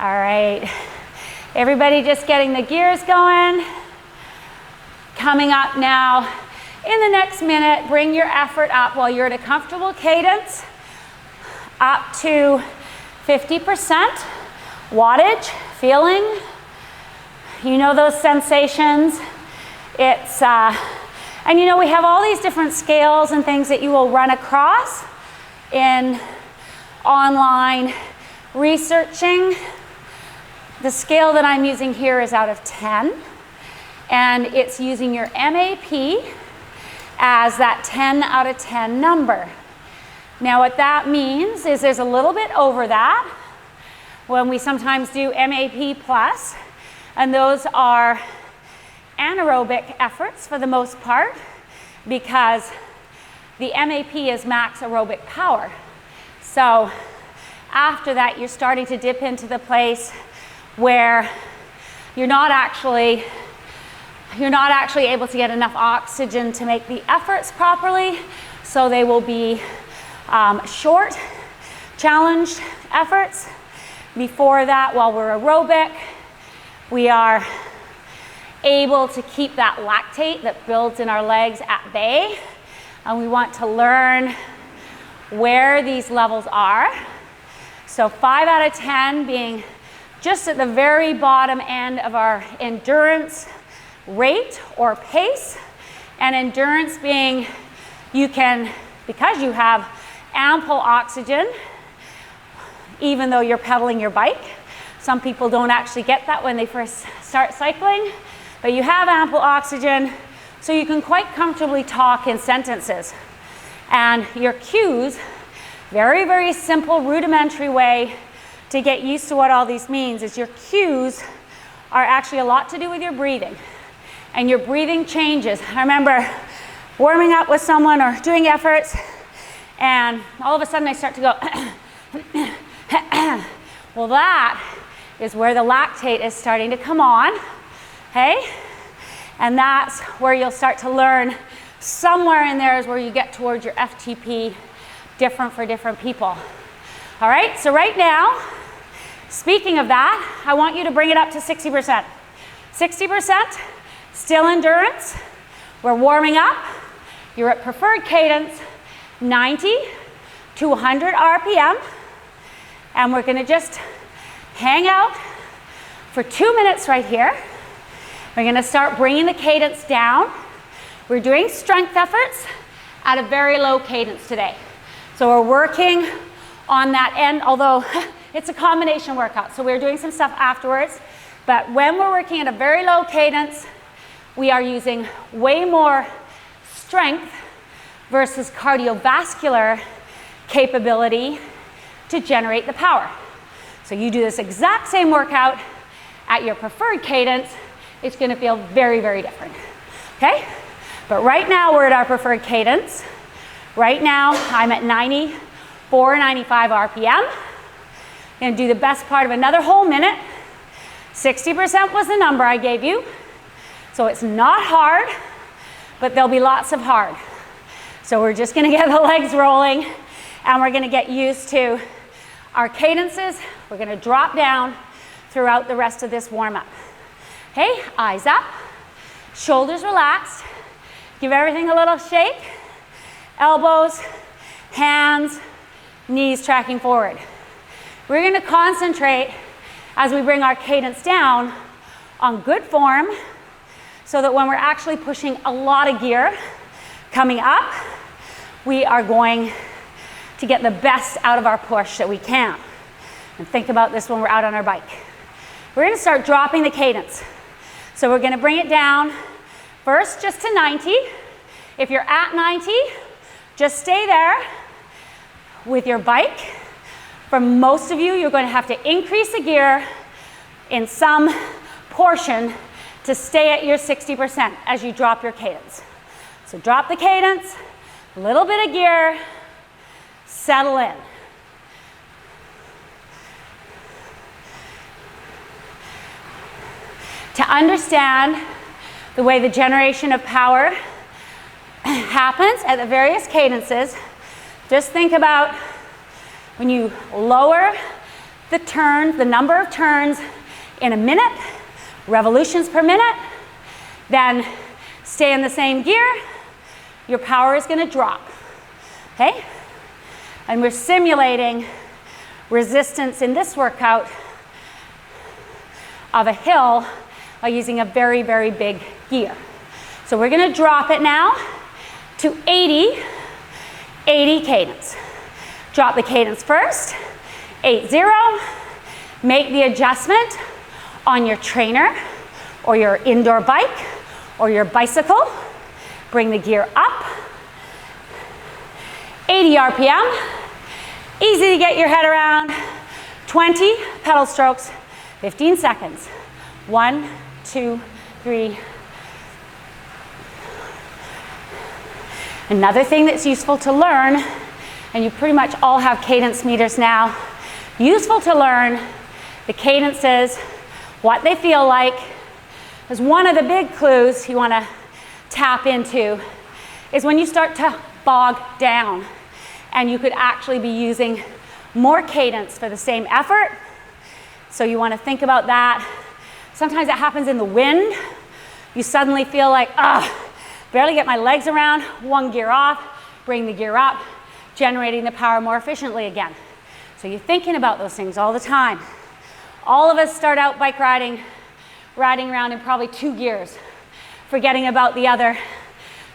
All right, everybody just getting the gears going. Coming up now, in the next minute, bring your effort up while you're at a comfortable cadence, up to 50% wattage, feeling. You know those sensations. It's, and you know we have all these different scales and things that you will run across in online researching. The scale that I'm using here is out of 10, and it's using your MAP as that 10 out of 10 number. Now what that means is there's a little bit over that when we sometimes do MAP plus, and those are anaerobic efforts for the most part because the MAP is max aerobic power. So after that, you're starting to dip into the place where you're not actually able to get enough oxygen to make the efforts properly, so they will be short, challenged efforts. Before that, while we're aerobic, we are able to keep that lactate that builds in our legs at bay, and we want to learn where these levels are. So 5 out of 10 being just at the very bottom end of our endurance rate or pace, and endurance being you can, because you have ample oxygen, even though you're pedaling your bike. Some people don't actually get that when they first start cycling, but you have ample oxygen, so you can quite comfortably talk in sentences. And your cues, very, very simple, rudimentary way to get used to what all these means is your cues are actually a lot to do with your breathing. And your breathing changes. I remember warming up with someone or doing efforts, and all of a sudden I start to go, well, that is where the lactate is starting to come on, okay? And that's where you'll start to learn, somewhere in there is where you get towards your FTP, different for different people. All right, so right now, speaking of that, I want you to bring it up to 60%. 60%, still endurance. We're warming up. You're at preferred cadence, 90 to 100 RPM. And we're gonna just hang out for 2 minutes right here. We're gonna start bringing the cadence down. We're doing strength efforts at a very low cadence today. So we're working on that end, although it's a combination workout, so we're doing some stuff afterwards. But when we're working at a very low cadence, we are using way more strength versus cardiovascular capability to generate the power. So you do this exact same workout at your preferred cadence, it's gonna feel very, very different, okay? But right now we're at our preferred cadence. Right now I'm at 94, 95 RPM. I'm gonna do the best part of another whole minute. 60% was the number I gave you. So it's not hard, but there'll be lots of hard. So we're just gonna get the legs rolling, and we're gonna get used to our cadences. We're gonna drop down throughout the rest of this warm-up. Okay, eyes up, shoulders relaxed. Give everything a little shake. Elbows, hands, knees tracking forward. We're gonna concentrate as we bring our cadence down on good form, so that when we're actually pushing a lot of gear coming up, we are going to get the best out of our push that we can. And think about this when we're out on our bike. We're gonna start dropping the cadence. So we're gonna bring it down first just to 90. If you're at 90, just stay there with your bike. For most of you, you're going to have to increase the gear in some portion to stay at your 60% as you drop your cadence. So drop the cadence, a little bit of gear, settle in. To understand the way the generation of power happens at the various cadences, just think about when you lower the turns, the number of turns in a minute, revolutions per minute, then stay in the same gear, your power is going to drop, okay? And we're simulating resistance in this workout of a hill by using a very, very big gear. So we're going to drop it now to 80 cadence. Drop the cadence first, 8-0. Make the adjustment on your trainer or your indoor bike or your bicycle. Bring the gear up. 80 RPM. Easy to get your head around. 20 pedal strokes, 15 seconds. 1, 2, 3. Another thing that's useful to learn, and you pretty much all have cadence meters now, useful to learn the cadences, what they feel like, because one of the big clues you want to tap into is when you start to bog down and you could actually be using more cadence for the same effort. So you want to think about that. Sometimes it happens in the wind. You suddenly feel like, barely get my legs around, one gear off, bring the gear up, generating the power more efficiently again. So you're thinking about those things all the time. All of us start out bike riding around in probably 2 gears, forgetting about the other,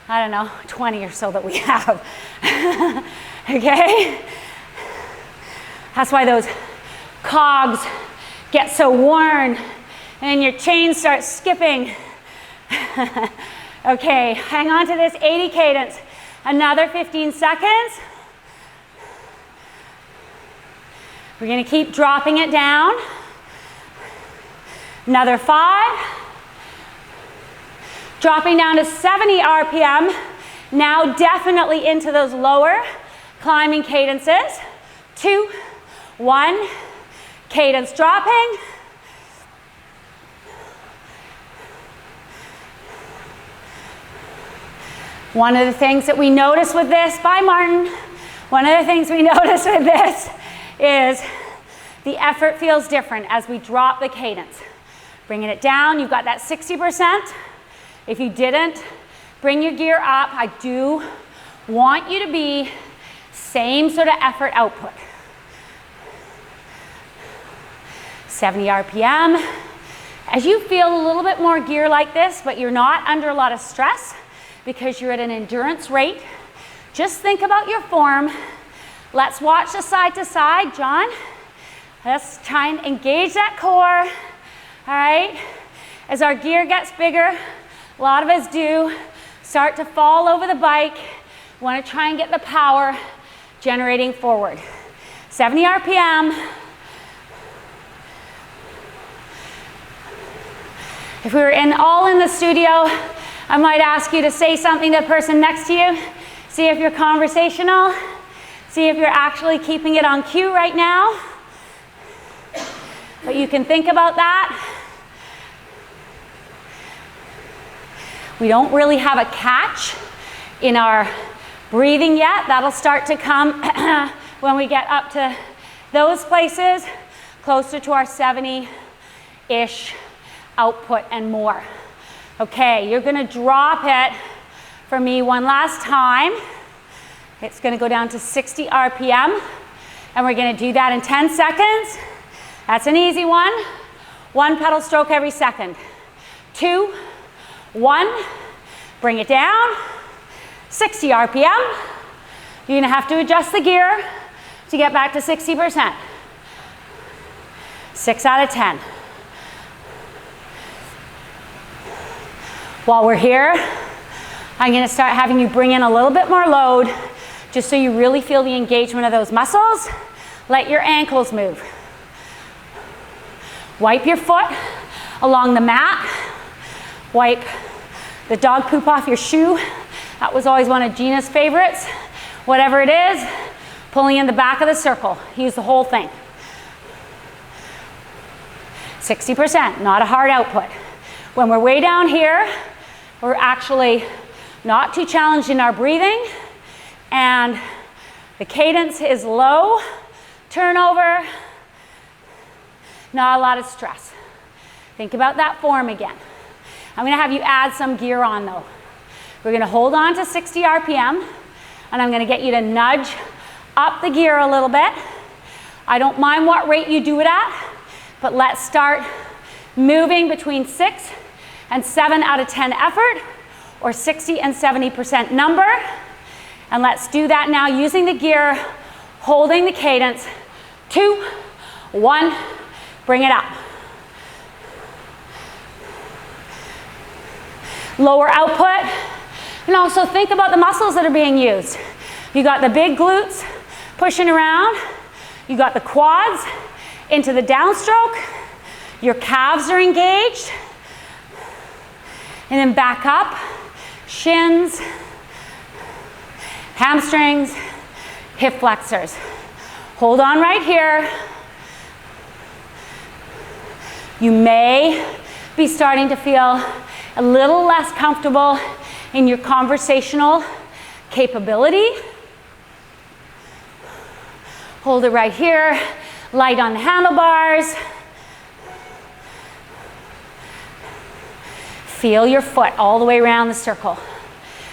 20 or so that we have. Okay? That's why those cogs get so worn and your chain starts skipping. Okay, hang on to this 80 cadence. Another 15 seconds. We're going to keep dropping it down. Another 5. Dropping down to 70 RPM. Now definitely into those lower climbing cadences. 2, 1. Cadence dropping. One of the things that we notice with this, bye Martin, one of the things we notice with this is the effort feels different as we drop the cadence. Bringing it down, you've got that 60%. If you didn't, bring your gear up. I do want you to be same sort of effort output. 70 RPM. As you feel a little bit more gear like this, but you're not under a lot of stress because you're at an endurance rate, just think about your form. Let's watch the side to side, John. Let's try and engage that core. All right, as our gear gets bigger, a lot of us do start to fall over the bike. We want to try and get the power generating forward. 70 RPM. If we were all in the studio, I might ask you to say something to the person next to you. See if you're conversational. See if you're actually keeping it on cue right now. But you can think about that. We don't really have a catch in our breathing yet. That'll start to come when we get up to those places, closer to our 70-ish output and more. Okay, you're gonna drop it for me one last time. It's gonna go down to 60 RPM, and we're gonna do that in 10 seconds. That's an easy one. 1 pedal stroke every second. 2, 1, bring it down. 60 RPM. You're gonna have to adjust the gear to get back to 60%. 6 out of 10. While we're here, I'm gonna start having you bring in a little bit more load just so you really feel the engagement of those muscles. Let your ankles move. Wipe your foot along the mat. Wipe the dog poop off your shoe. That was always one of Gina's favorites. Whatever it is, pulling in the back of the circle. Use the whole thing. 60%, not a hard output. When we're way down here, we're actually not too challenged in our breathing, and the cadence is low, turnover. Not a lot of stress. Think about that form again. I'm gonna have you add some gear on though. We're gonna hold on to 60 RPM, and I'm gonna get you to nudge up the gear a little bit. I don't mind what rate you do it at, but let's start moving between 6 and 7 out of 10 effort, or 60 and 70% number. And let's do that now using the gear, holding the cadence. 2, 1, bring it up. Lower output, and also think about the muscles that are being used. You got the big glutes pushing around, you got the quads into the downstroke, your calves are engaged, and then back up, shins, hamstrings, hip flexors. Hold on right here. You may be starting to feel a little less comfortable in your conversational capability. Hold it right here, light on the handlebars. Feel your foot all the way around the circle.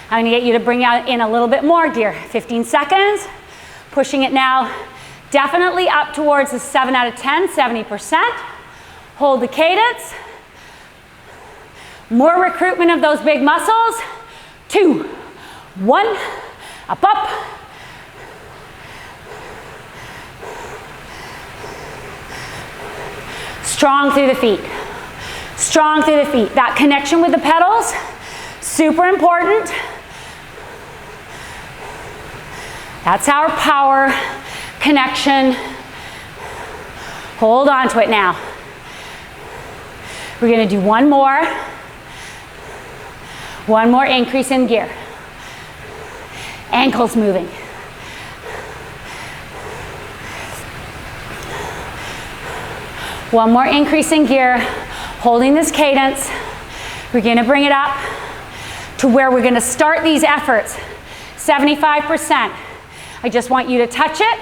I'm gonna get you to bring out in a little bit more gear. 15 seconds, pushing it now definitely up towards the 7 out of 10, 70%. Hold the cadence. More recruitment of those big muscles. 2, 1, up, up. Strong through the feet. Strong through the feet. That connection with the pedals, super important. That's our power connection. Hold on to it now. We're gonna do one more. One more increase in gear. Ankles moving. One more increase in gear, holding this cadence. We're gonna bring it up to where we're gonna start these efforts, 75%. I just want you to touch it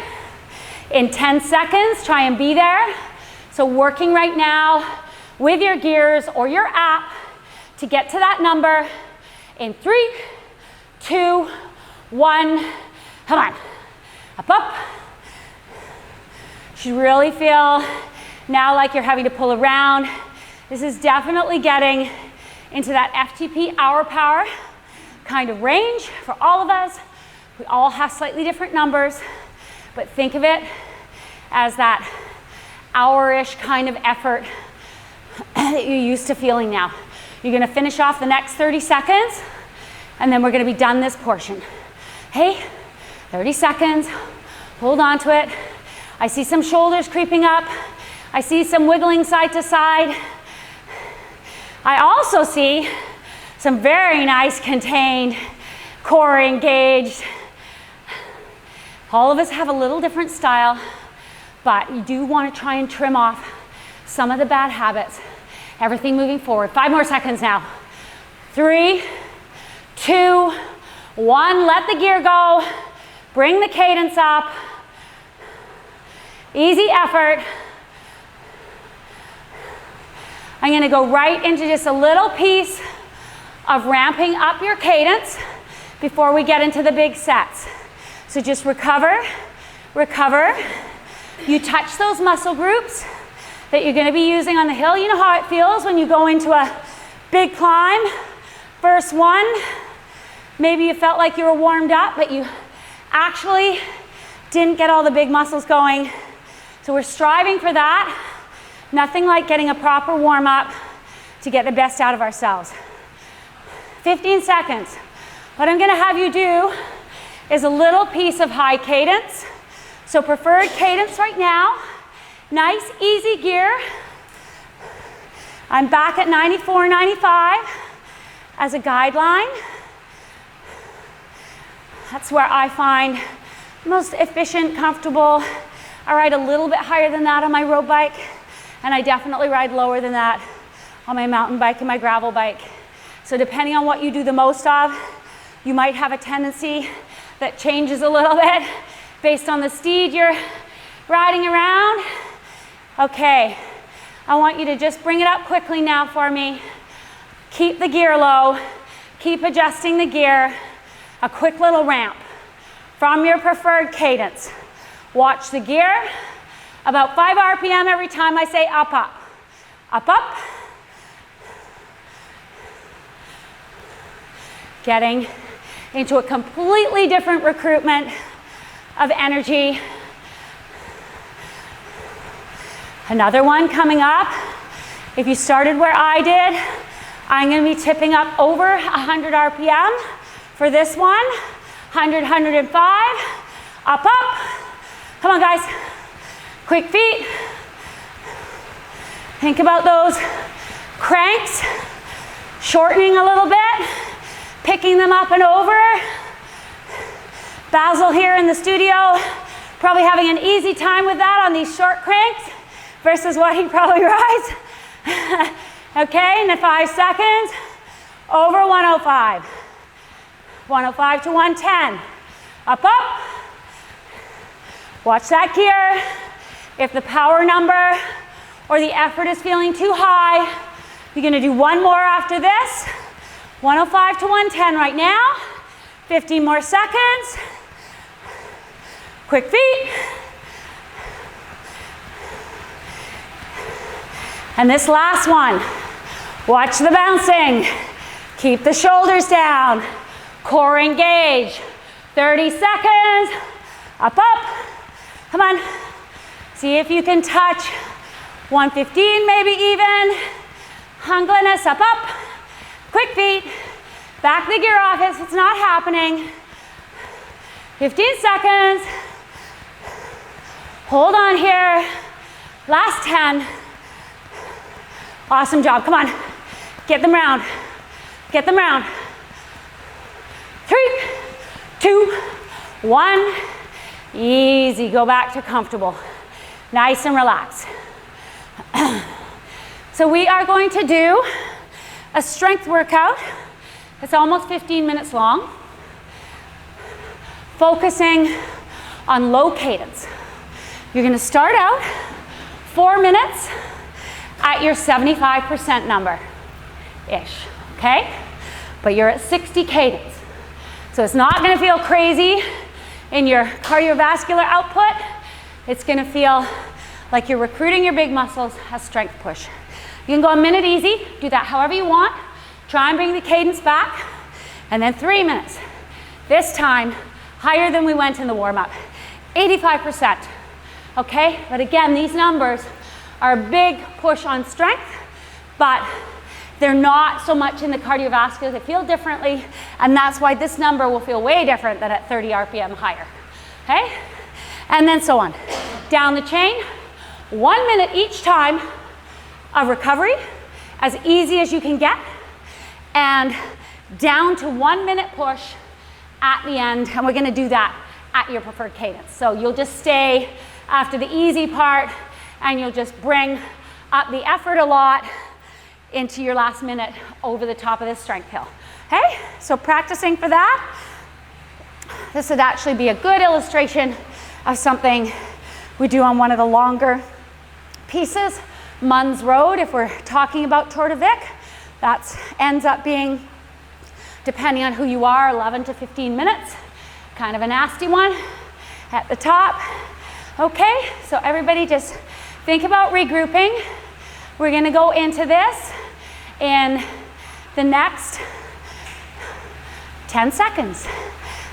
in 10 seconds, try and be there. So working right now with your gears or your app to get to that number in 3, 2, 1, come on, up, up. You should really feel now like you're having to pull around. This is definitely getting into that FTP hour power kind of range for all of us. We all have slightly different numbers, but think of it as that hour-ish kind of effort that you're used to feeling now. You're gonna finish off the next 30 seconds, and then we're gonna be done this portion. Hey, 30 seconds, hold on to it. I see some shoulders creeping up. I see some wiggling side to side. I also see some very nice contained, core engaged. All of us have a little different style, but you do want to try and trim off some of the bad habits. Everything moving forward. 5 more seconds now. 3, 2, 1. Let the gear go. Bring the cadence up. Easy effort. I'm going to go right into just a little piece of ramping up your cadence before we get into the big sets. So just recover, recover. You touch those muscle groups that you're going to be using on the hill. You know how it feels when you go into a big climb. First one, maybe you felt like you were warmed up, but you actually didn't get all the big muscles going. So we're striving for that. Nothing like getting a proper warm-up to get the best out of ourselves. 15 seconds. What I'm going to have you do is a little piece of high cadence. So preferred cadence right now. Nice, easy gear. I'm back at 94, 95 as a guideline. That's where I find most efficient, comfortable. I ride a little bit higher than that on my road bike, and I definitely ride lower than that on my mountain bike and my gravel bike. So depending on what you do the most of, you might have a tendency that changes a little bit based on the steed you're riding around. Okay, I want you to just bring it up quickly now for me. Keep the gear low. Keep adjusting the gear. A quick little ramp from your preferred cadence. Watch the gear. About 5 RPM every time I say up, up. Up, up. Getting into a completely different recruitment of energy. Another one coming up. If you started where I did, I'm going to be tipping up over 100 RPM for this one. 100, 105. Up, up. Come on, guys. Quick feet. Think about those cranks. Shortening a little bit. Picking them up and over. Basil here in the studio, probably having an easy time with that on these short cranks versus what he probably rides. Okay, and in 5 seconds, over 105. 105 to 110. Up, up. Watch that gear. If the power number or the effort is feeling too high, you're gonna do one more after this. 105 to 110 right now. 15 more seconds. Quick feet. And this last one, watch the bouncing. Keep the shoulders down. Core engage. 30 seconds. Up, up. Come on. See if you can touch 115 maybe even. Hungliness, up, up. Quick feet. Back the gear off if it's not happening. 15 seconds. Hold on here. Last 10. Awesome job. Come on. Get them round. Get them round. 3, 2, 1. Easy. Go back to comfortable. Nice and relaxed. So we are going to do a strength workout. It's almost 15 minutes long. Focusing on low cadence. You're going to start out 4 minutes at your 75% number-ish, okay? But you're at 60 cadence. So it's not going to feel crazy in your cardiovascular output. It's going to feel like you're recruiting your big muscles as strength push. You can go a minute easy, do that however you want. Try and bring the cadence back. And then 3 minutes. This time, higher than we went in the warm-up. 85%, okay? But again, these numbers are a big push on strength, but they're not so much in the cardiovascular. They feel differently, and that's why this number will feel way different than at 30 RPM higher, okay? And then so on. Down the chain, 1 minute each time of recovery, as easy as you can get, and down to 1 minute push at the end, and we're gonna do that at your preferred cadence. So you'll just stay after the easy part, and you'll just bring up the effort a lot into your last minute over the top of this strength hill. Okay, so practicing for that. This would actually be a good illustration of something we do on one of the longer pieces. Munns Road, if we're talking about Tour de Vic, that ends up being, depending on who you are, 11 to 15 minutes. Kind of a nasty one at the top. Okay, so everybody just think about regrouping. We're gonna go into this in the next 10 seconds.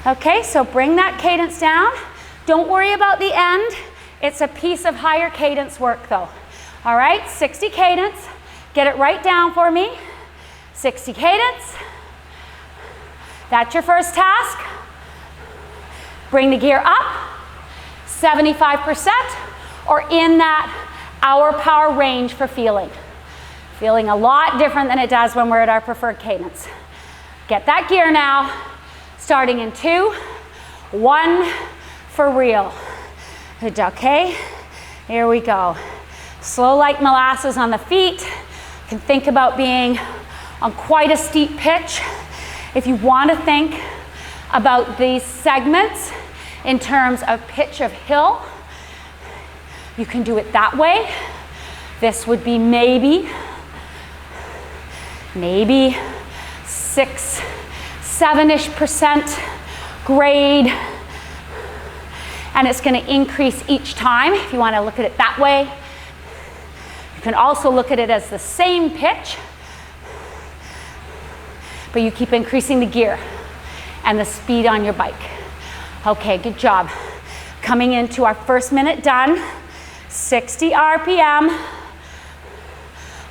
Okay, so bring that cadence down. Don't worry about the end. It's a piece of higher cadence work though. All right, 60 cadence. Get it right down for me. 60 cadence. That's your first task. Bring the gear up. 75% or in that hour power range for feeling. Feeling a lot different than it does when we're at our preferred cadence. Get that gear now. Starting in 2, 1, for real. Good, okay? Here we go. Slow like molasses on the feet. You can think about being on quite a steep pitch. If you want to think about these segments in terms of pitch of hill, you can do it that way. This would be maybe 6, 7-ish% grade. And it's going to increase each time if you want to look at it that way. You can also look at it as the same pitch, but you keep increasing the gear and the speed on your bike. Okay, good job. Coming into our first minute done, 60 RPM.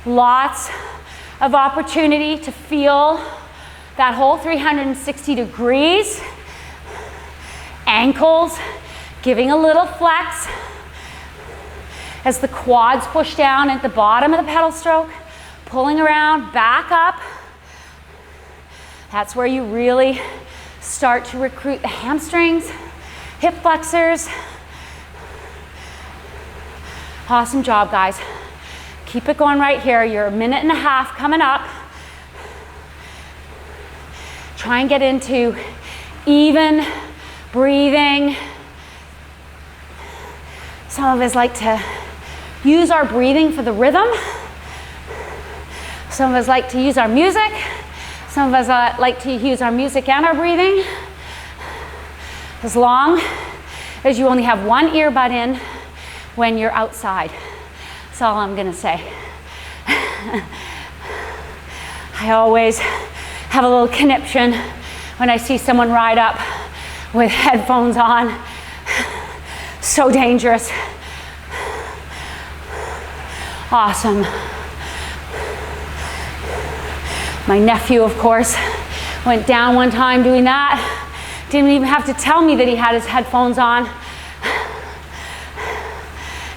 Lots of opportunity to feel that whole 360 degrees. Ankles giving a little flex as the quads push down at the bottom of the pedal stroke, pulling around, back up. That's where you really start to recruit the hamstrings, hip flexors. Awesome job, guys. Keep it going right here. You're a minute and a half coming up. Try and get into even breathing. Some of us like to use our breathing for the rhythm. Some of us like to use our music. Some of us like to use our music and our breathing. As long as you only have one earbud in when you're outside. That's all I'm gonna say. I always have a little conniption when I see someone ride up with headphones on. So dangerous. Awesome. My nephew, of course, went down one time doing that. Didn't even have to tell me that he had his headphones on.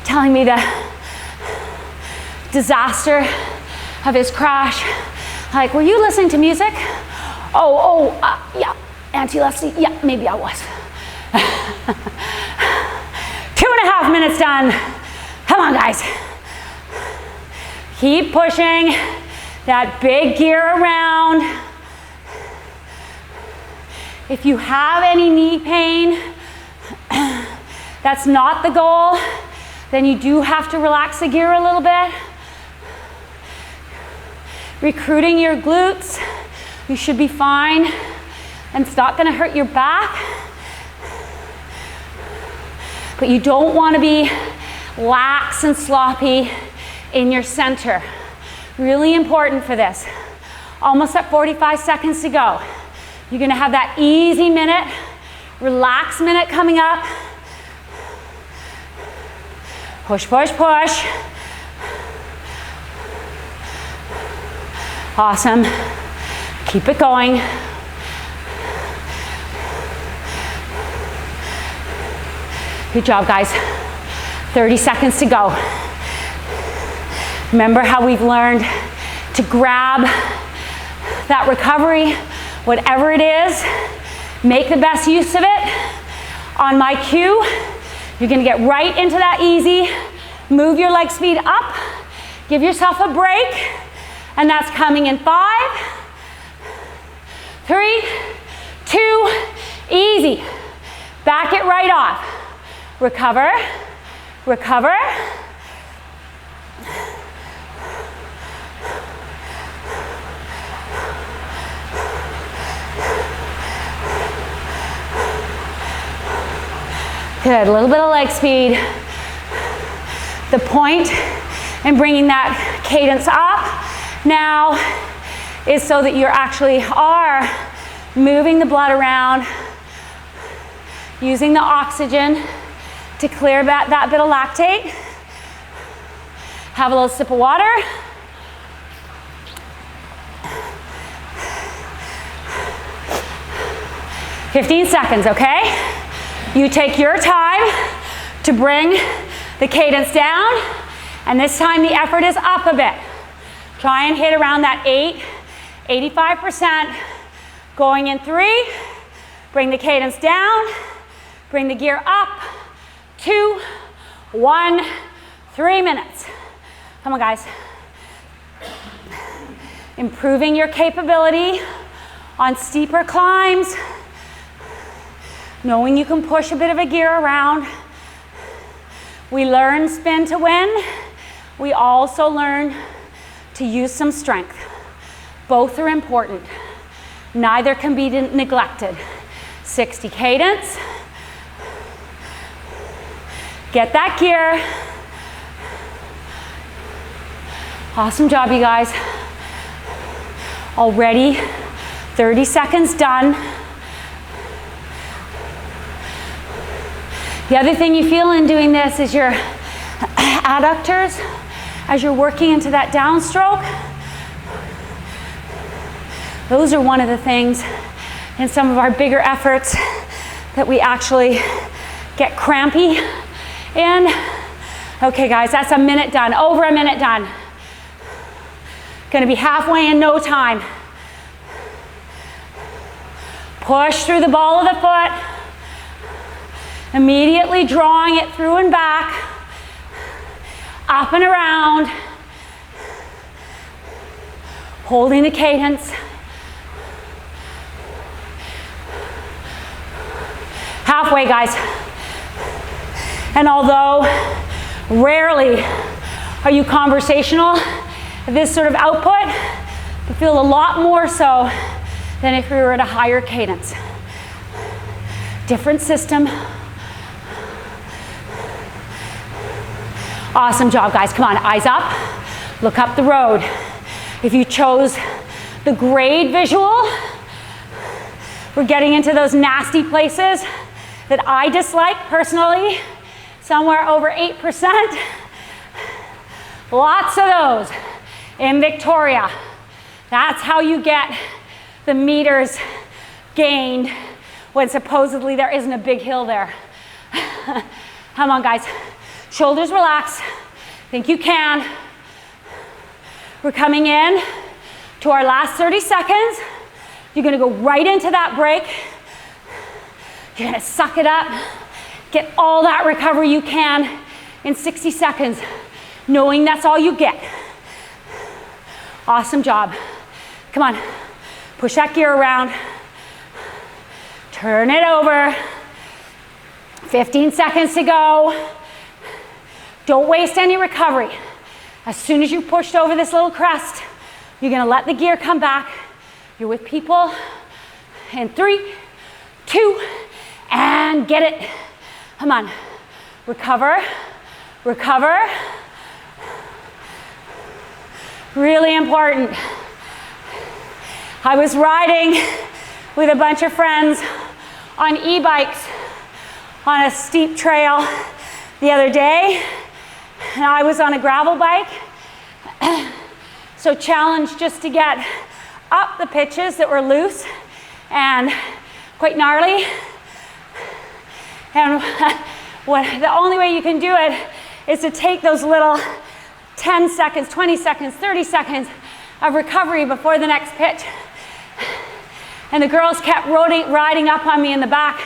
Telling me the disaster of his crash. Like, were you listening to music? Yeah, Auntie Leslie, yeah, maybe I was. 2.5 minutes done. Come on, guys. Keep pushing that big gear around. If you have any knee pain, that's not the goal. Then you do have to relax the gear a little bit. Recruiting your glutes, you should be fine. And it's not gonna hurt your back. But you don't wanna be lax and sloppy in your center. Really important for this. Almost at 45 seconds to go. You're gonna have that easy minute, relaxed minute coming up. Push, push, push. Awesome. Keep it going. Good job, guys. 30 seconds to go. Remember how we've learned to grab that recovery, whatever it is, make the best use of it. On my cue, you're gonna get right into that easy. Move your leg speed up. Give yourself a break. And that's coming in 5, 3, 2, easy. Back it right off. Recover, recover. Good, a little bit of leg speed. The point in bringing that cadence up now is so that you actually are moving the blood around, using the oxygen to clear that bit of lactate. Have a little sip of water. "15 seconds, okay? You take your time to bring the cadence down, and this time the effort is up a bit. Try and hit around that 85%. Going in 3, bring the cadence down, bring the gear up, 2, 1, 3 minutes. Come on, guys. Improving your capability on steeper climbs, knowing you can push a bit of a gear around. We learn spin to win. we also learn to use some strength. Both are important. Neither can be neglected. 60 cadence. Get that gear. Awesome job, you guys. Already 30 seconds done. The other thing you feel in doing this is your adductors as you're working into that downstroke. Those are one of the things in some of our bigger efforts that we actually get crampy in. Okay guys, that's a minute done, over a minute done. Gonna be halfway in no time. Push through the ball of the foot. Immediately drawing it through and back. Up and around. Holding the cadence. Halfway, guys. And although rarely are you conversational, this sort of output, you feel a lot more so than if we were at a higher cadence. Different system. Awesome job, guys. Come on, eyes up. Look up the road. If you chose the grade visual, we're getting into those nasty places that I dislike personally, somewhere over 8%. Lots of those in Victoria. That's how you get the meters gained when supposedly there isn't a big hill there. Come on, guys. Shoulders relax. Think you can. We're coming in to our last 30 seconds. You're gonna go right into that break. You're gonna suck it up. Get all that recovery you can in 60 seconds, knowing that's all you get. Awesome job. Come on, push that gear around. Turn it over. 15 seconds to go. Don't waste any recovery. As soon as you pushed over this little crest, you're gonna let the gear come back. You're with people. In 3, 2, and get it. Come on, recover, recover. Really important. I was riding with a bunch of friends on e-bikes on a steep trail the other day, and I was on a gravel bike, so challenged just to get up the pitches that were loose and quite gnarly. And the only way you can do it is to take those little 10 seconds, 20 seconds, 30 seconds of recovery before the next pitch. And the girls kept riding up on me in the back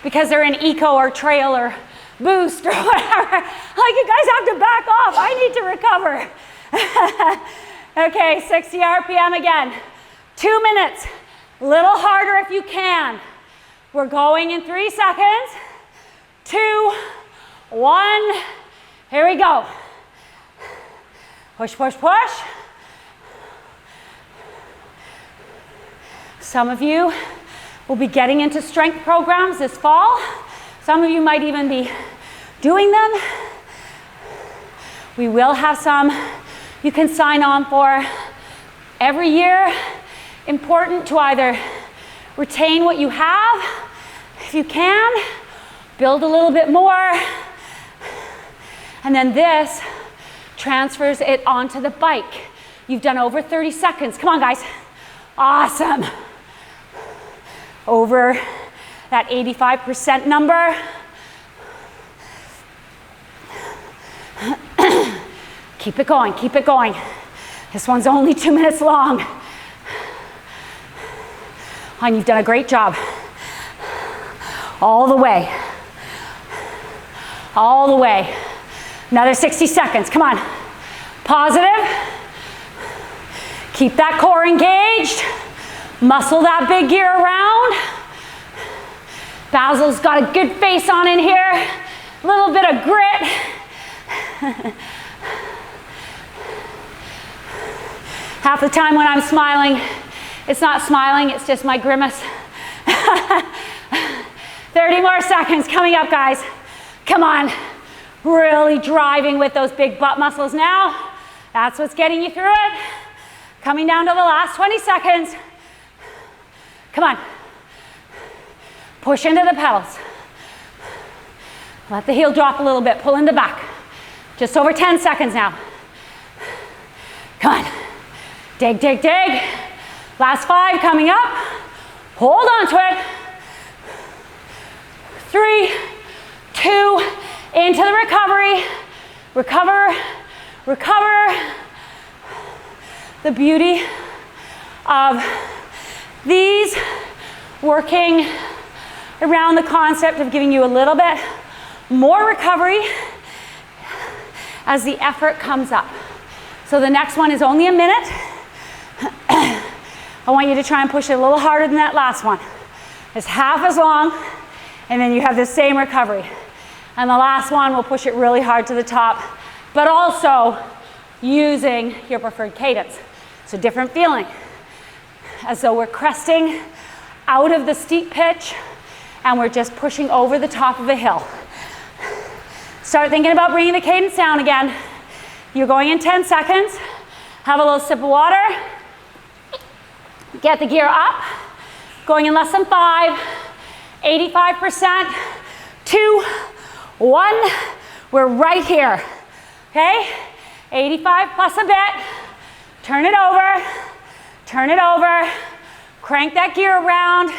because they're in eco or trail or boost or whatever. Like, you guys have to back off. I need to recover. Okay, 60 RPM again. 2 minutes. A little harder if you can. We're going in 3 seconds. 2, 1. Here we go. Push, push, push. Some of you will be getting into strength programs this fall. Some of you might even be doing them. We will have some you can sign on for every year. Important to either retain what you have, if you can, build a little bit more, and then this transfers it onto the bike. You've done over 30 seconds. Come on, guys. Awesome. Over that 85% number. Keep it going, keep it going. This one's only 2 minutes long. And you've done a great job. All the way. All the way. Another 60 seconds, come on. Positive. Keep that core engaged. Muscle that big gear around. Basil's got a good face on in here. A little bit of grit. Half the time when I'm smiling, it's not smiling, it's just my grimace. 30 more seconds coming up, guys. Come on. Really driving with those big butt muscles now. That's what's getting you through it. Coming down to the last 20 seconds. Come on. Push into the pedals. Let the heel drop a little bit. Pull into back. Just over 10 seconds now. Come on. Dig, dig, dig. Last 5 coming up. Hold on to it. 3, 2, into the recovery. Recover, recover. The beauty of these working around the concept of giving you a little bit more recovery as the effort comes up. So the next one is only a minute. I want you to try and push it a little harder than that last one. It's half as long, and then you have the same recovery. And the last one, we'll push it really hard to the top, but also using your preferred cadence. It's a different feeling, as though we're cresting out of the steep pitch, and we're just pushing over the top of a hill. Start thinking about bringing the cadence down again. You're going in 10 seconds. Have a little sip of water. Get the gear up. Going in less than 5. 85%. 2, 1. We're right here. Okay? 85 plus a bit. Turn it over. Turn it over. Crank that gear around.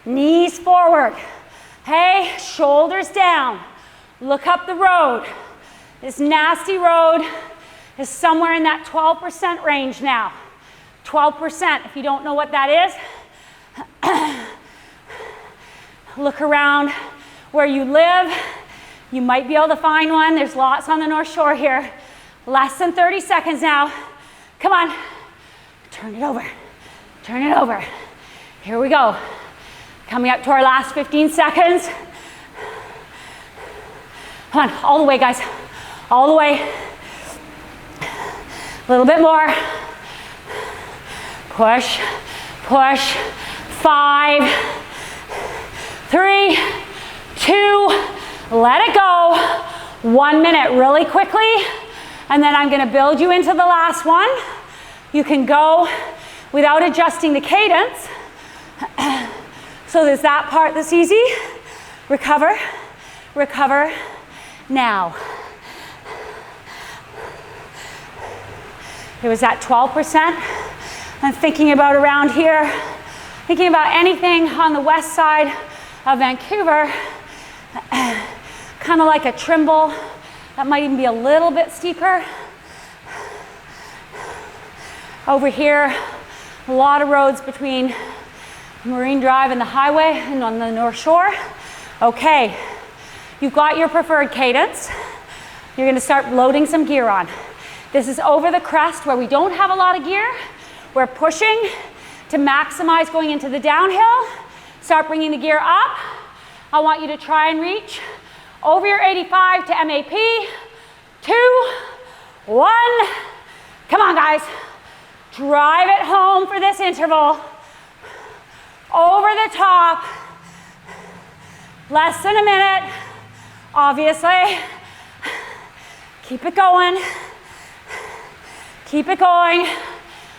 Knees forward. Okay? Shoulders down. Look up the road. This nasty road is somewhere in that 12% range now. 12%, if you don't know what that is. Look around where you live. You might be able to find one. There's lots on the North Shore here. Less than 30 seconds now. Come on. Turn it over. Turn it over. Here we go. Coming up to our last 15 seconds. Come on, all the way, guys. All the way. A little bit more. Push, push. 5, 3, 2, let it go. 1 minute really quickly, and then I'm gonna build you into the last one. You can go without adjusting the cadence. So there's that part that's easy. Recover, recover, now. It was at 12%. I'm thinking about around here, thinking about anything on the west side of Vancouver, kind of like a Trimble. That might even be a little bit steeper. Over here, a lot of roads between Marine Drive and the highway and on the North Shore. Okay, you've got your preferred cadence. You're gonna start loading some gear on. This is over the crest where we don't have a lot of gear. We're pushing to maximize going into the downhill. Start bringing the gear up. I want you to try and reach over your 85 to MAP. 2, 1. Come on, guys. Drive it home for this interval. Over the top. Less than a minute, obviously. Keep it going. Keep it going.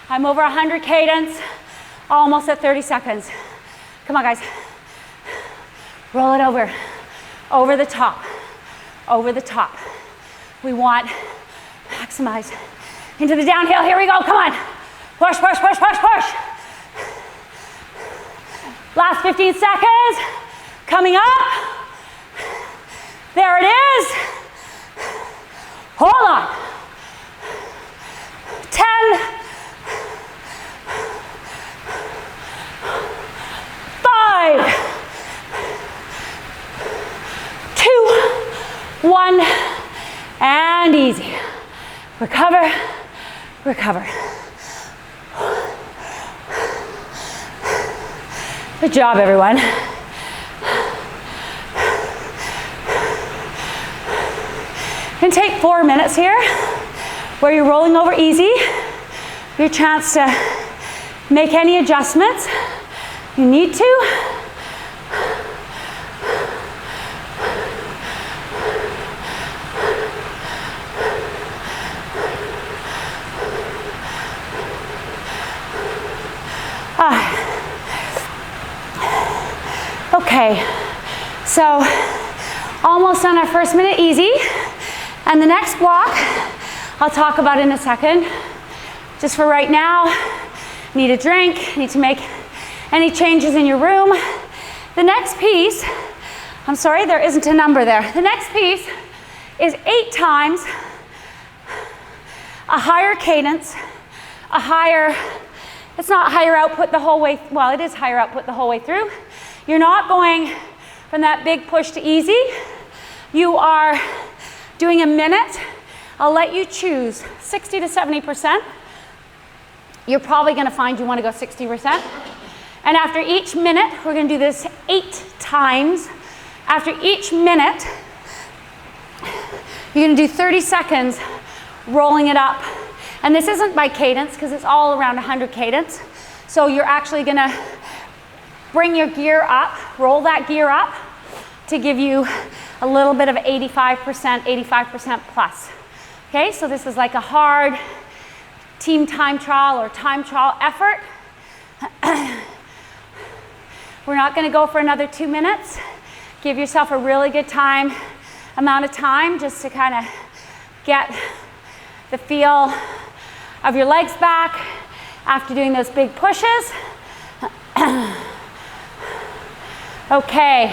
I'm over 100 cadence, almost at 30 seconds. Come on, guys. Roll it over. Over the top. Over the top. We want maximize into the downhill. Here we go. Come on. Push, push, push, push, push. Last 15 seconds. Coming up. There it is. Hold on. 10. 5, 2, 1, and easy. Recover, recover. Good job, everyone. And take 4 minutes here, where you're rolling over easy. your chance to make any adjustments you need to. Okay, so almost on our first minute easy. And the next block, I'll talk about in a second. Just for right now, need a drink, need to make any changes in your room. The next piece, I'm sorry, there isn't a number there. The next piece is 8 times a higher cadence, a higher, it's not higher output the whole way, well, it is higher output the whole way through. You're not going from that big push to easy. You are doing a minute. I'll let you choose 60 to 70%. You're probably gonna find you wanna go 60%. And after each minute, we're gonna do this 8 times. After each minute, you're gonna do 30 seconds rolling it up. And this isn't by cadence, because it's all around 100 cadence. So you're actually gonna bring your gear up, roll that gear up to give you a little bit of 85% plus. Okay, so this is like a hard team time trial or time trial effort. We're not gonna go for another 2 minutes. Give yourself a really good amount of time just to kind of get the feel of your legs back after doing those big pushes. Okay,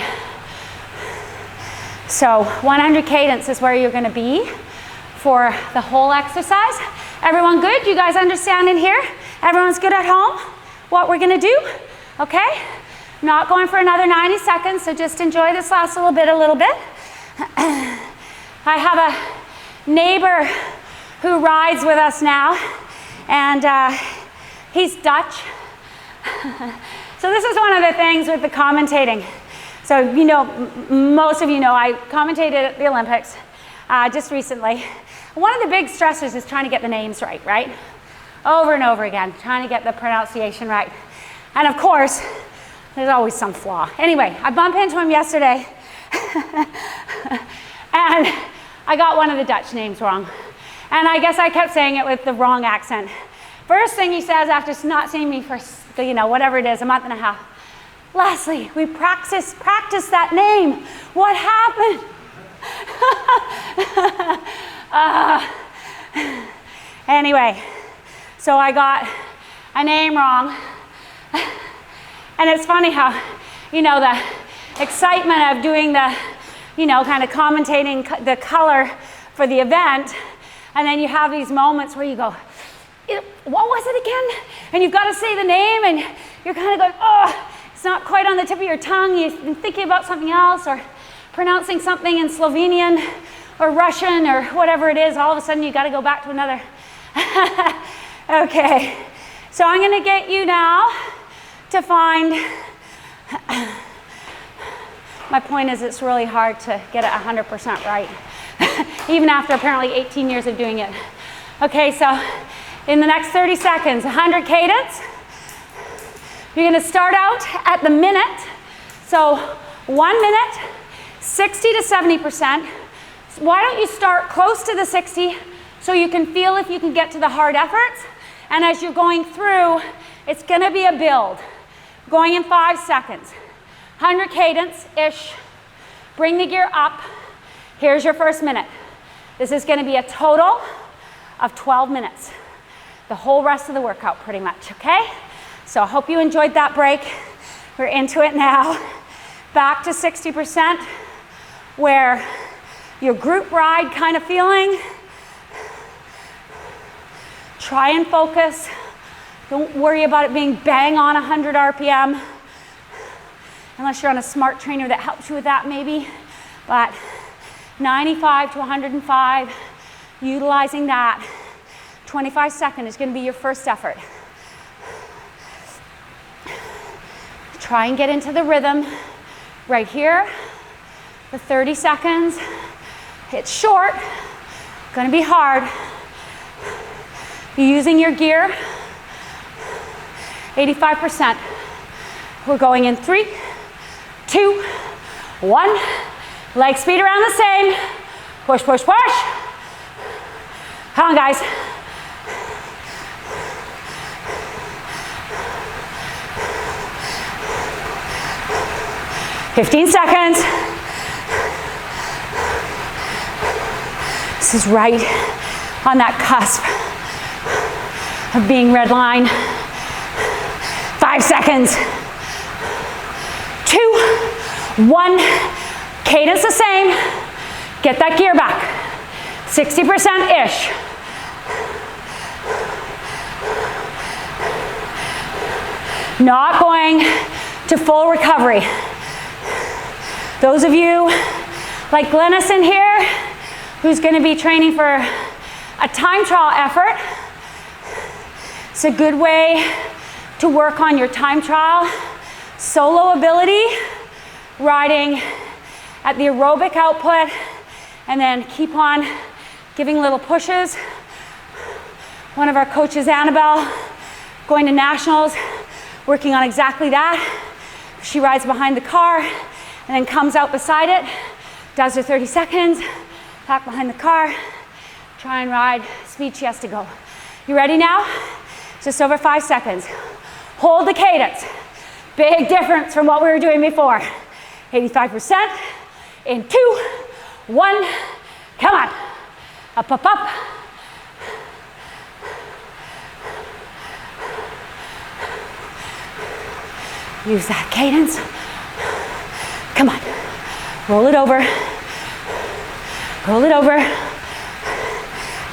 so 100 cadence is where you're gonna be for the whole exercise. Everyone good? You guys understand in here? Everyone's good at home? What we're gonna do? Okay, not going for another 90 seconds, so just enjoy this last little bit. I have a neighbor who rides with us now, and he's Dutch. So this is one of the things with the commentating. So you know, most of you know I commentated at the Olympics just recently. One of the big stressors is trying to get the names right? Over and over again, trying to get the pronunciation right. And of course, there's always some flaw. Anyway, I bumped into him yesterday and I got one of the Dutch names wrong. And I guess I kept saying it with the wrong accent. First thing he says after not seeing me for, you know, whatever it is, a month and a half, Leslie, we practiced that name. What happened? Anyway, so I got a name wrong. And it's funny how, you know, the excitement of doing the, you know, kind of commentating the color for the event, and then you have these moments where you go, what was it again? And you've got to say the name, and you're kind of going, oh, it's not quite on the tip of your tongue. You've been thinking about something else, or pronouncing something in Slovenian or Russian or whatever it is. All of a sudden, you got to go back to another. Okay, so I'm going to get you now to find. My point is, it's really hard to get it 100% right, even after apparently 18 years of doing it. Okay, so in the next 30 seconds, 100 cadence. You're gonna start out at the minute. So 1 minute, 60 to 70%. Why don't you start close to the 60 so you can feel if you can get to the hard efforts. And as you're going through, it's gonna be a build. Going in 5 seconds. 100 cadence-ish. Bring the gear up. Here's your first minute. This is gonna be a total of 12 minutes. The whole rest of the workout pretty much, okay? So I hope you enjoyed that break. We're into it now. Back to 60% where your group ride kind of feeling. Try and focus. Don't worry about it being bang on 100 RPM. Unless you're on a smart trainer that helps you with that maybe. But 95 to 105, utilizing that. 25 seconds is going to be your first effort. Try and get into the rhythm right here for 30 seconds. It's short, going to be hard. You're using your gear 85%. We're going in 3, 2, 1. Leg speed around the same. Push, push, push. Come on, guys. "15 seconds. This is right on that cusp of being red line. 5 seconds. 2, 1. Cadence the same. Get that gear back. 60%-ish. Not going to full recovery. Those of you like Glennis in here, who's going to be training for a time trial effort, it's a good way to work on your time trial solo ability, riding at the aerobic output, and then keep on giving little pushes. One of our coaches, Annabelle, going to nationals, working on exactly that. She rides behind the car and then comes out beside it, does her 30 seconds, back behind the car, try and ride speed she has to go. You ready now? Just over 5 seconds. Hold the cadence. Big difference from what we were doing before. 85% in 2, 1, come on. Up, up, up. Use that cadence. Come on. Roll it over. Roll it over.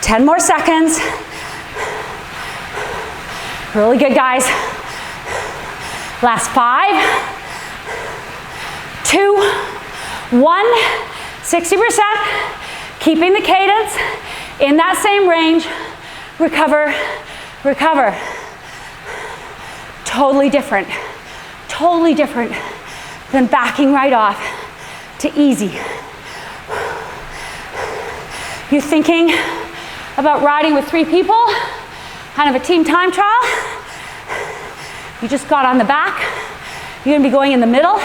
10 more seconds. Really good, guys. Last 5, 2, 1. 60%. Keeping the cadence in that same range. Recover, recover. Totally different. Totally different than backing right off to easy. You're thinking about riding with 3 people, kind of a team time trial. You just got on the back. You're gonna be going in the middle,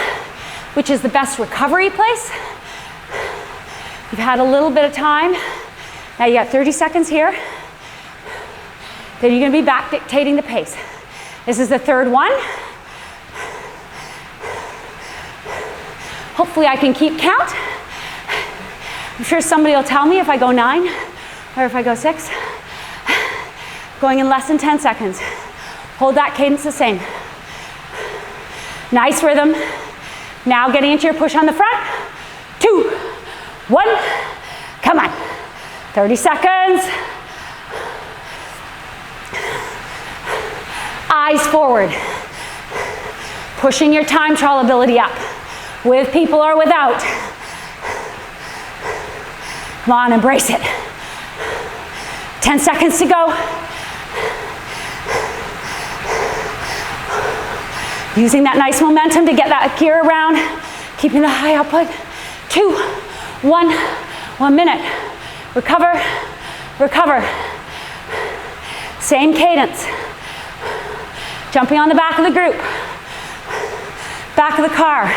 which is the best recovery place. You've had a little bit of time. Now you got 30 seconds here. Then you're gonna be back dictating the pace. This is the 3rd one. Hopefully I can keep count. I'm sure somebody will tell me if I go 9 or if I go 6. Going in less than 10 seconds. Hold that cadence the same. Nice rhythm. Now getting into your push on the front. 2, 1, come on. 30 seconds. Eyes forward. Pushing your time trial ability up. With people or without. Come on, embrace it. 10 seconds to go. Using that nice momentum to get that gear around. Keeping the high output. 2, 1, 1 minute. Recover, recover. Same cadence. Jumping on the back of the group. Back of the car.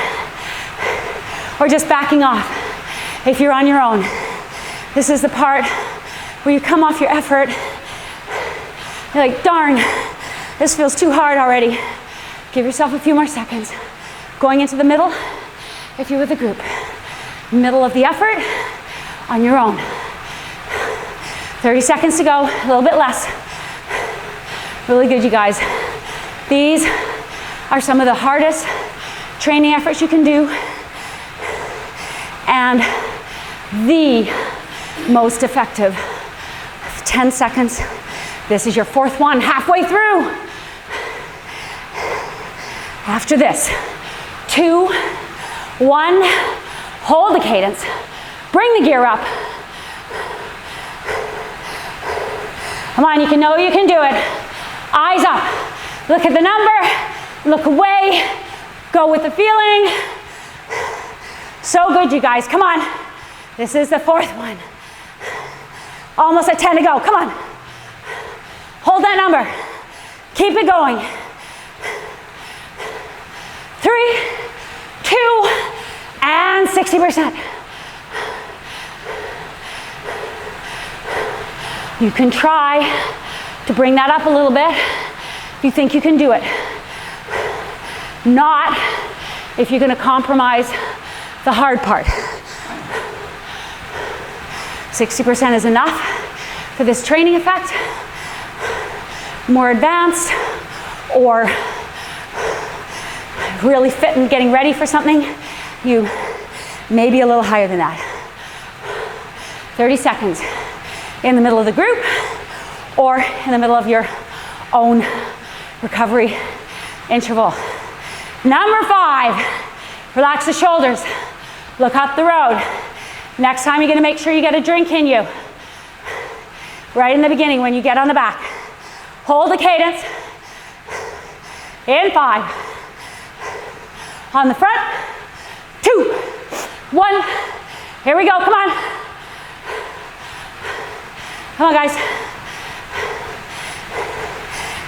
Or just backing off if you're on your own. This is the part where you come off your effort. You're like, darn, this feels too hard already. Give yourself a few more seconds. Going into the middle if you're with a group. Middle of the effort on your own. 30 seconds to go, a little bit less. Really good, you guys. These are some of the hardest training efforts you can do. And the most effective. 10 seconds. This is your 4th one, halfway through. After this, 2, 1, hold the cadence. Bring the gear up. Come on, you know you can do it. Eyes up. Look at the number. Look away. Go with the feeling. So good, you guys. Come on. This is the 4th one. Almost at 10 to go. Come on. Hold that number. Keep it going. 3, 2, and 60%. You can try to bring that up a little bit if you think you can do it. Not if you're going to compromise the hard part. 60% is enough for this training effect. More advanced or really fit and getting ready for something, you may be a little higher than that. 30 seconds in the middle of the group or in the middle of your own recovery interval. Number 5, relax the shoulders, look up the road. Next time you're going to make sure you get a drink in you. Right in the beginning when you get on the back. Hold the cadence. In 5. On the front. 2, 1. Here we go, come on. Come on, guys.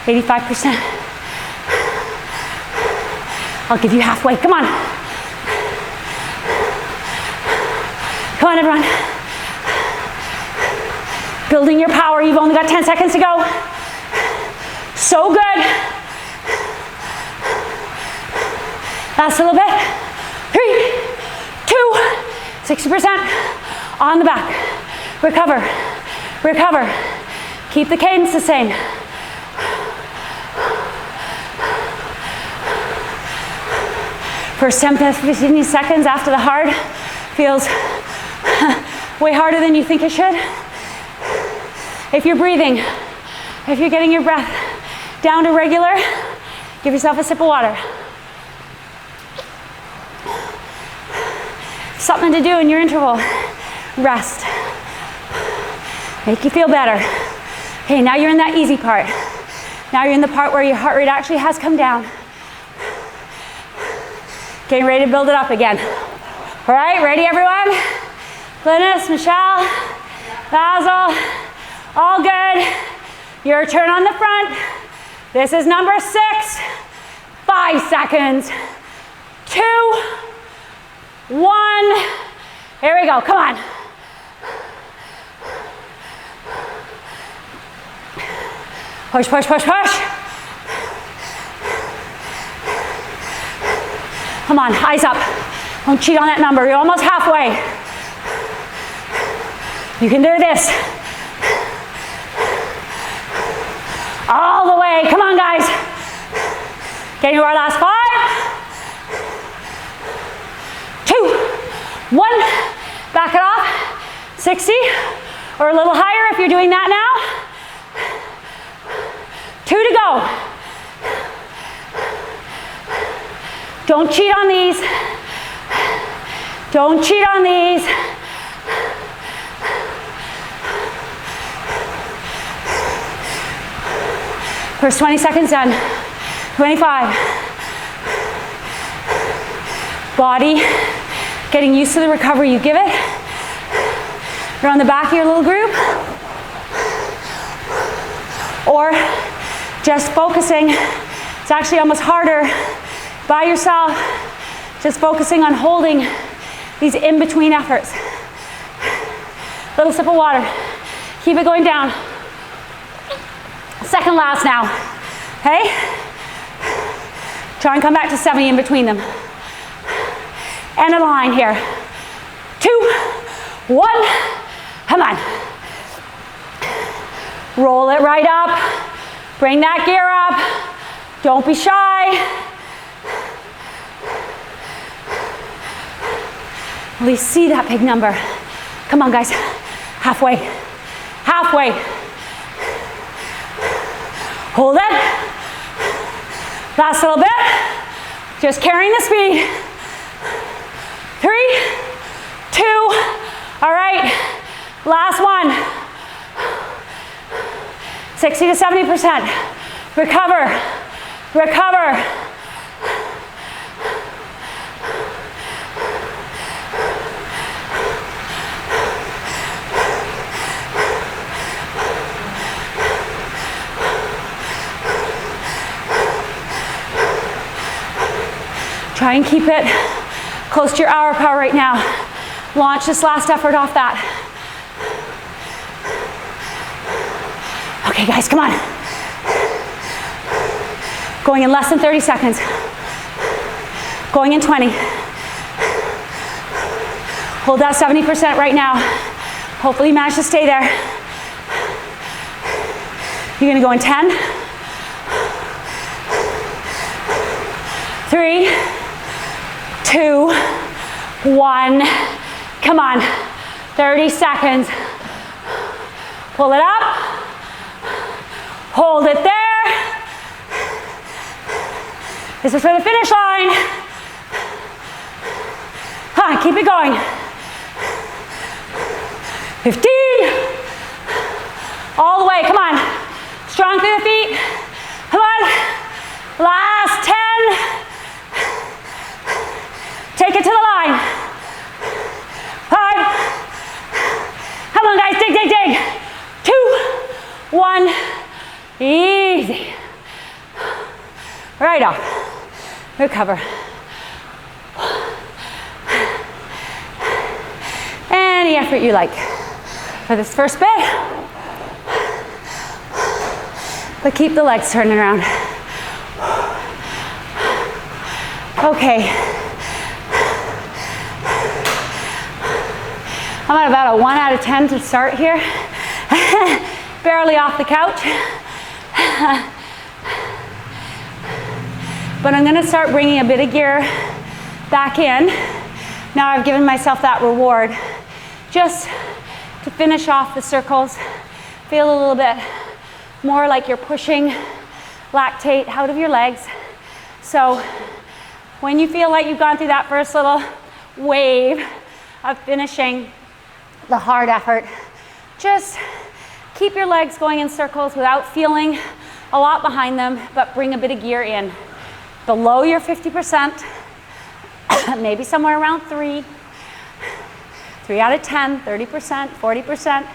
85%. I'll give you halfway, come on. Come on, everyone. Building your power. You've only got 10 seconds to go. So good. Last a little bit. 3, 2, 60% on the back. Recover, recover. Keep the cadence the same. First 10 to 15 seconds after the hard feels way harder than you think it should. If you're breathing, if you're getting your breath down to regular, give yourself a sip of water. Something to do in your interval. Rest. Make you feel better. Okay, now you're in that easy part. Now you're in the part where your heart rate actually has come down. Getting ready to build it up again. All right, ready everyone? Glynis, Michelle, Basil, all good. Your turn on the front. This is number 6. 5 seconds. 2, 1. Here we go, come on. Push, push, push, push. Come on, eyes up. Don't cheat on that number. You're almost halfway. You can do this. All the way. Come on, guys. Getting to our last 5. 2, 1. Back it off. 60 or a little higher if you're doing that now. 2 to go. Don't cheat on these. Don't cheat on these. First 20 seconds done. 25. Body getting used to the recovery you give it. You're on the back of your little group. Or just focusing. It's actually almost harder by yourself. Just focusing on holding these in-between efforts. Little sip of water. Keep it going down. Second last now. Okay? Try and come back to 70 in between them. And a line here. 2, 1. Come on. Roll it right up. Bring that gear up. Don't be shy. At least see that big number. Come on, guys. Halfway. Halfway. Hold it. Last little bit. Just carrying the speed. 3, 2. All right. Last one. 60 to 70%. Recover. Recover. Try and keep it close to your hour power right now. Launch this last effort off that. Okay guys, come on. Going in less than 30 seconds. Going in 20. Hold that 70% right now. Hopefully you manage to stay there. You're gonna go in 10, 3, 2, 1. Come on, 30 seconds. Pull it up, hold it there. This is for the finish line. Keep it going. 15. All the way, come on. Strong through the feet. Come on. Last 10. Take it to the line. 5. Come on guys, dig, dig, dig. 2, 1. Easy. Right off. Recover. Any effort you like for this first bit. But keep the legs turning around. Okay. I'm at about a 1 out of 10 to start here. Barely off the couch. But I'm gonna start bringing a bit of gear back in. Now I've given myself that reward. Just to finish off the circles, feel a little bit more like you're pushing lactate out of your legs. So when you feel like you've gone through that first little wave of finishing the hard effort, just keep your legs going in circles without feeling a lot behind them, but bring a bit of gear in. Below your 50%, maybe somewhere around 3 out of 10, 30%, 40%.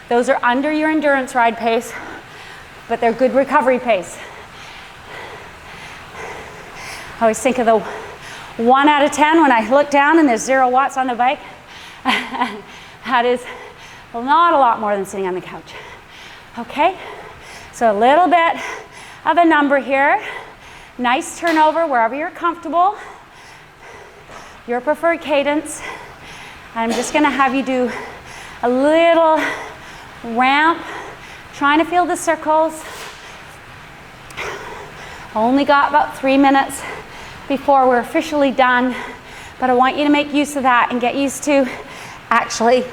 Those are under your endurance ride pace, but they're good recovery pace. I always think of the 1 out of 10 when I look down and there's 0 watts on the bike. That is not a lot more than sitting on the couch. Okay, so a little bit of a number here. Nice turnover wherever you're comfortable. Your preferred cadence. I'm just gonna have you do a little ramp, trying to feel the circles. Only got about 3 minutes before we're officially done, but I want you to make use of that and get used to actually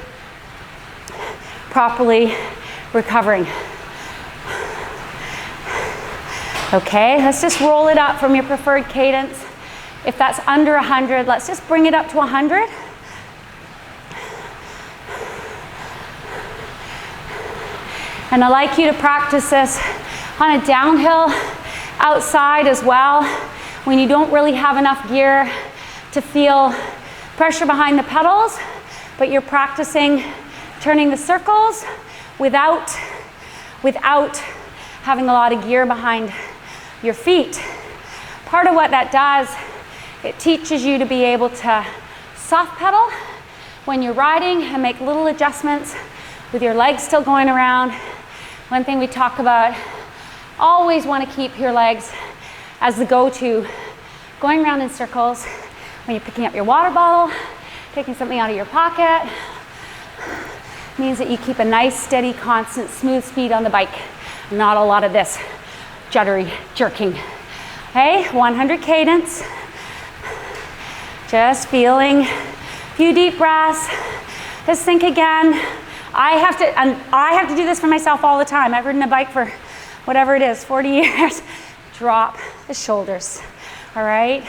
properly recovering. Okay, let's just roll it up from your preferred cadence. If that's under 100, let's just bring it up to 100. And I'd like you to practice this on a downhill outside as well, when you don't really have enough gear to feel pressure behind the pedals, but you're practicing turning the circles without having a lot of gear behind your feet. Part of what that does, it teaches you to be able to soft pedal when you're riding and make little adjustments with your legs still going around. One thing we talk about, always want to keep your legs as the go-to, going around in circles when you're picking up your water bottle, taking something out of your pocket. Means that you keep a nice, steady, constant, smooth speed on the bike. Not a lot of this juddery jerking. Okay, 100 cadence. Just feeling a few deep breaths. Just think again. I have to do this for myself all the time. I've ridden a bike for whatever it is, 40 years. Drop the shoulders, all right?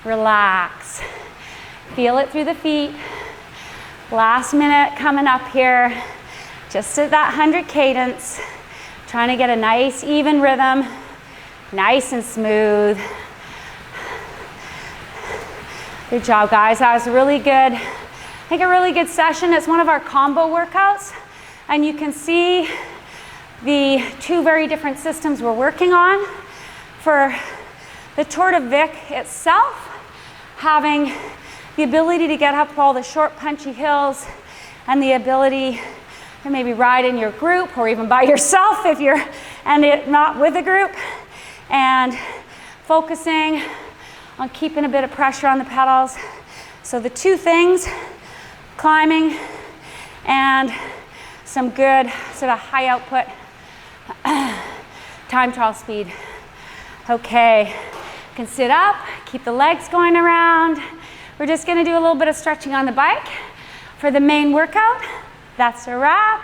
Relax. Feel it through the feet. Last minute coming up here. Just at that 100 cadence. Trying to get a nice, even rhythm. Nice and smooth. Good job, guys. That was really good. I think a really good session. It's one of our combo workouts, and you can see the 2 very different systems we're working on. For the Tour de Vic itself, having the ability to get up all the short punchy hills and the ability to maybe ride in your group or even by yourself if you're not with a group, and focusing on keeping a bit of pressure on the pedals. So the two things, climbing and some good sort of high output time trial speed. Okay, you can sit up, keep the legs going around. We're just gonna do a little bit of stretching on the bike for the main workout. That's a wrap.